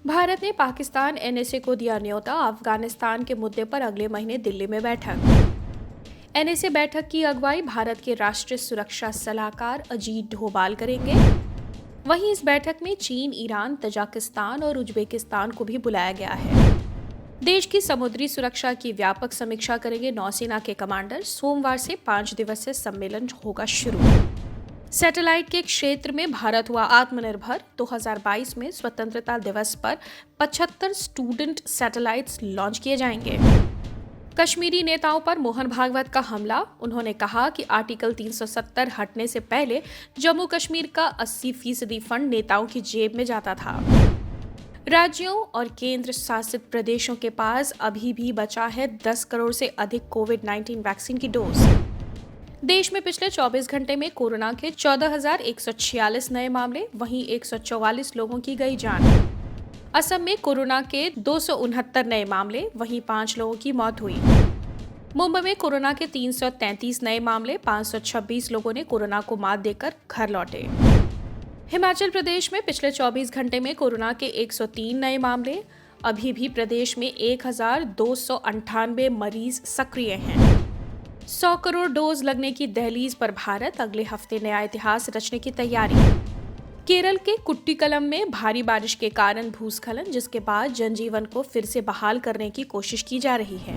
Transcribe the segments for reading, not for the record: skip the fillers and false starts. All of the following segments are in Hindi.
भारत ने पाकिस्तान एनएसए को दिया न्योता, अफगानिस्तान के मुद्दे पर अगले महीने दिल्ली में बैठक। एनएसए बैठक की अगुवाई भारत के राष्ट्रीय सुरक्षा सलाहकार अजीत डोभाल करेंगे। वहीं इस बैठक में चीन, ईरान, तजाकिस्तान और उज्बेकिस्तान को भी बुलाया गया है। देश की समुद्री सुरक्षा की व्यापक समीक्षा करेंगे नौसेना के कमांडर। सोमवार से 5 दिवसीय सम्मेलन होगा शुरू। सैटेलाइट के क्षेत्र में भारत हुआ आत्मनिर्भर। 2022 में स्वतंत्रता दिवस पर 75 स्टूडेंट सैटेलाइट्स लॉन्च किए जाएंगे। कश्मीरी नेताओं पर मोहन भागवत का हमला। उन्होंने कहा कि आर्टिकल 370 हटने से पहले जम्मू कश्मीर का 80% फंड नेताओं की जेब में जाता था। राज्यों और केंद्र शासित प्रदेशों के पास अभी भी बचा है 10 करोड़ से अधिक कोविड-19 वैक्सीन की डोज। देश में पिछले 24 घंटे में कोरोना के 14,146 नए मामले, वहीं 144 लोगों की गई जान। असम में कोरोना के 269 नए मामले, वहीं 5 लोगों की मौत हुई। मुंबई में कोरोना के 333 नए मामले, 526 लोगों ने कोरोना को मात देकर घर लौटे। हिमाचल प्रदेश में पिछले 24 घंटे में कोरोना के 103 नए मामले। अभी भी प्रदेश में 1,298 मरीज सक्रिय हैं। 100 करोड़ डोज लगने की दहलीज पर भारत, अगले हफ्ते नया इतिहास रचने की तैयारी। केरल के कुट्टिकलम में भारी बारिश के कारण भूस्खलन, जिसके बाद जनजीवन को फिर से बहाल करने की कोशिश की जा रही है।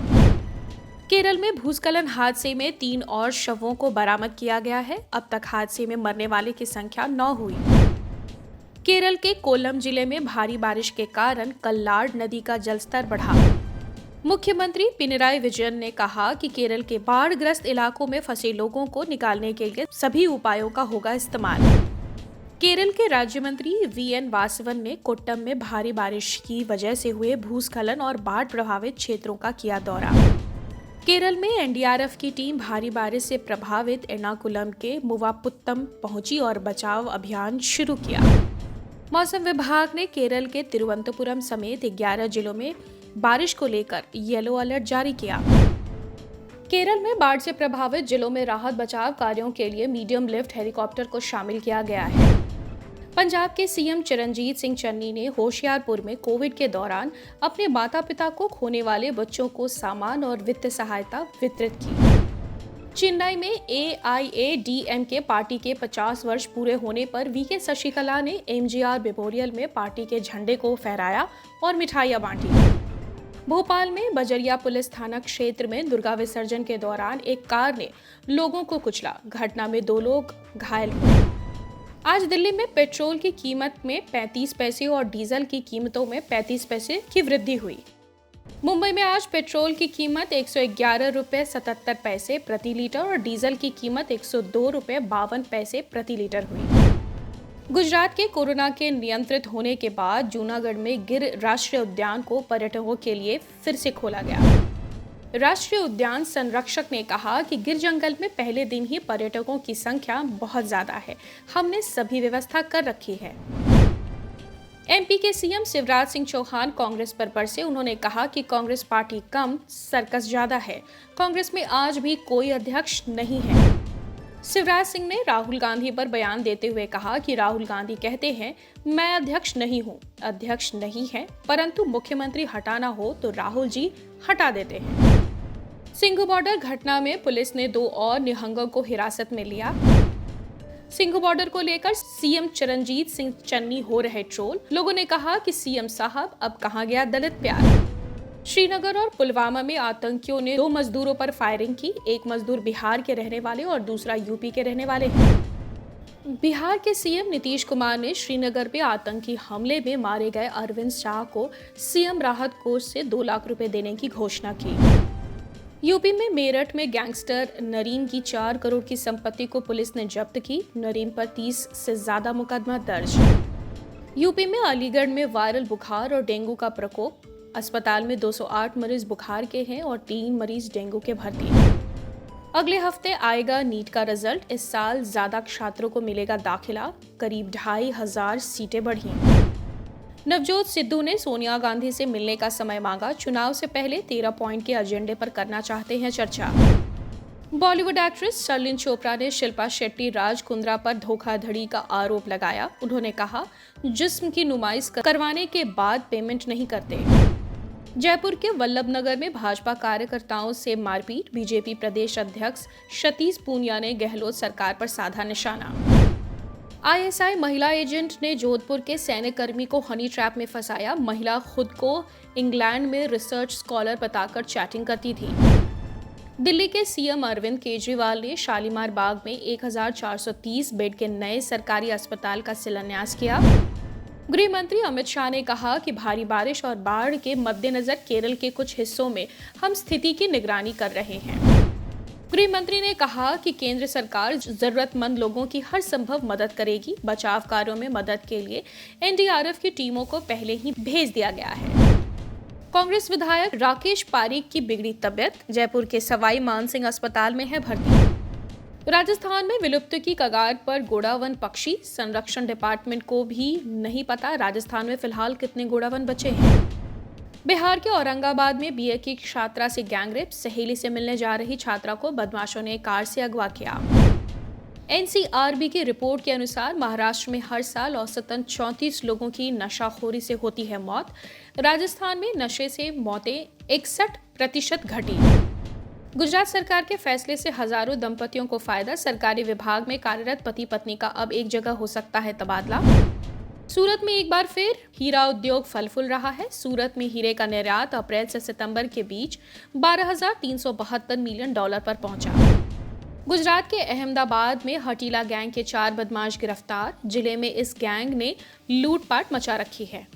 केरल में भूस्खलन हादसे में 3 और शवों को बरामद किया गया है। अब तक हादसे में मरने वाले की संख्या 9 हुई। केरल के कोल्लम जिले में भारी बारिश के कारण कल्लाड नदी का जलस्तर बढ़ा। मुख्यमंत्री पिनराई विजयन ने कहा कि केरल के बाढ़ग्रस्त इलाकों में फंसे लोगों को निकालने के लिए सभी उपायों का होगा इस्तेमाल। केरल के राज्य मंत्री वीएन वासवन ने कोट्टम में भारी बारिश की वजह से हुए भूस्खलन और बाढ़ प्रभावित क्षेत्रों का किया दौरा। केरल में एनडीआरएफ की टीम भारी बारिश से प्रभावित एर्नाकुलम के मुवापुत्तम पहुंची और बचाव अभियान शुरू किया। मौसम विभाग ने केरल के तिरुवनंतपुरम समेत 11 जिलों में बारिश को लेकर येलो अलर्ट जारी किया। केरल में बाढ़ से प्रभावित जिलों में राहत बचाव कार्यों के लिए मीडियम लिफ्ट हेलीकॉप्टर को शामिल किया गया है। पंजाब के सीएम चरणजीत सिंह चन्नी ने होशियारपुर में कोविड के दौरान अपने माता पिता को खोने वाले बच्चों को सामान और वित्तीय सहायता वितरित की। चेन्नई में एआईएडीएमके पार्टी के 50 वर्ष पूरे होने पर वीके शशिकला ने एमजीआर मेमोरियल में पार्टी के झंडे को फहराया और मिठाइयां बांटी। भोपाल में बजरिया पुलिस थाना क्षेत्र में दुर्गा विसर्जन के दौरान एक कार ने लोगों को कुचला। घटना में 2 लोग घायल हुए। आज दिल्ली में पेट्रोल की कीमत में 35 पैसे और डीजल की कीमतों में 35 पैसे की वृद्धि हुई। मुंबई में आज पेट्रोल की कीमत 111 रुपये 77 पैसे प्रति लीटर और डीजल की कीमत 102 रुपये 52 पैसे प्रति लीटर हुई। गुजरात के कोरोना के नियंत्रित होने के बाद जूनागढ़ में गिर राष्ट्रीय उद्यान को पर्यटकों के लिए फिर से खोला गया। राष्ट्रीय उद्यान संरक्षक ने कहा कि गिर जंगल में पहले दिन ही पर्यटकों की संख्या बहुत ज्यादा है। हमने सभी व्यवस्था कर रखी है। एमपी के सीएम शिवराज सिंह चौहान कांग्रेस पर बरसे। उन्होंने कहा कि कांग्रेस पार्टी कम, सर्कस ज्यादा है। कांग्रेस में आज भी कोई अध्यक्ष नहीं है। शिवराज सिंह ने राहुल गांधी पर बयान देते हुए कहा कि राहुल गांधी कहते हैं मैं अध्यक्ष नहीं हूं, अध्यक्ष नहीं है, परंतु मुख्यमंत्री हटाना हो तो राहुल जी हटा देते हैं। सिंघू बॉर्डर घटना में पुलिस ने 2 और निहंगों को हिरासत में लिया। सिंघू बॉर्डर को लेकर सीएम चरणजीत सिंह चन्नी हो रहे ट्रोल। लोगों ने कहा कि सीएम साहब अब कहां गया दलित प्यार। श्रीनगर और पुलवामा में आतंकियों ने 2 मजदूरों पर फायरिंग की। एक मजदूर बिहार के रहने वाले और दूसरा यूपी के रहने वाले हैं। बिहार के सीएम नीतीश कुमार ने श्रीनगर में आतंकी हमले में मारे गए अरविंद शाह को सीएम राहत कोष से 2 लाख रुपए देने की घोषणा की। यूपी में मेरठ में गैंगस्टर नरीन की 4 करोड़ की संपत्ति को पुलिस ने जब्त की। नरीन पर 30 से ज्यादा मुकदमा दर्ज। यूपी में अलीगढ़ में वायरल बुखार और डेंगू का प्रकोप। अस्पताल में 208 मरीज बुखार के हैं और 3 मरीज डेंगू के भर्ती। अगले हफ्ते आएगा नीट का रिजल्ट। इस साल ज्यादा छात्रों को मिलेगा दाखिला। करीब 2500 सीटें बढ़ी। नवजोत सिद्धू ने सोनिया गांधी से मिलने का समय मांगा। चुनाव से पहले 13 पॉइंट के एजेंडे पर करना चाहते हैं चर्चा। बॉलीवुड एक्ट्रेस शर्लिन चोपड़ा ने शिल्पा शेट्टी राज कुंद्रा पर धोखाधड़ी का आरोप लगाया। उन्होंने कहा, जिस्म की नुमाइश करवाने के बाद पेमेंट नहीं करते। जयपुर के वल्लभनगर में भाजपा कार्यकर्ताओं से मारपीट। बीजेपी प्रदेश अध्यक्ष सतीश पूनिया ने गहलोत सरकार पर साधा निशाना। आईएसआई महिला एजेंट ने जोधपुर के सैन्यकर्मी को हनी ट्रैप में फंसाया। महिला खुद को इंग्लैंड में रिसर्च स्कॉलर बताकर चैटिंग करती थी। दिल्ली के सीएम अरविंद केजरीवाल ने शालीमार बाग में 1430 बेड के नए सरकारी अस्पताल का शिलान्यास किया। गृह मंत्री अमित शाह ने कहा कि भारी बारिश और बाढ़ के मद्देनजर केरल के कुछ हिस्सों में हम स्थिति की निगरानी कर रहे हैं। गृह मंत्री ने कहा कि केंद्र सरकार जरूरतमंद लोगों की हर संभव मदद करेगी। बचाव कार्यों में मदद के लिए एनडीआरएफ की टीमों को पहले ही भेज दिया गया है। कांग्रेस विधायक राकेश पारीक की बिगड़ी तबियत। जयपुर के सवाई मानसिंह अस्पताल में है भर्ती। राजस्थान में विलुप्त की कगार पर गोड़ावन पक्षी। संरक्षण डिपार्टमेंट को भी नहीं पता राजस्थान में फिलहाल कितने गोड़ावन बचे हैं। बिहार के औरंगाबाद में बीए की छात्रा से गैंगरेप। सहेली से मिलने जा रही छात्रा को बदमाशों ने कार से अगवा किया। एनसीआरबी की रिपोर्ट के अनुसार महाराष्ट्र में हर साल औसतन 34 लोगों की नशाखोरी से होती है मौत। राजस्थान में नशे से मौतें 61% घटी। गुजरात सरकार के फैसले से हजारों दंपतियों को फायदा। सरकारी विभाग में कार्यरत पति पत्नी का अब एक जगह हो सकता है तबादला। सूरत में एक बार फिर हीरा उद्योग फल फूल रहा है। सूरत में हीरे का निर्यात अप्रैल से सितंबर के बीच $12,372 मिलियन पर पहुंचा। गुजरात के अहमदाबाद में हटीला गैंग के 4 बदमाश गिरफ्तार। जिले में इस गैंग ने लूटपाट मचा रखी है।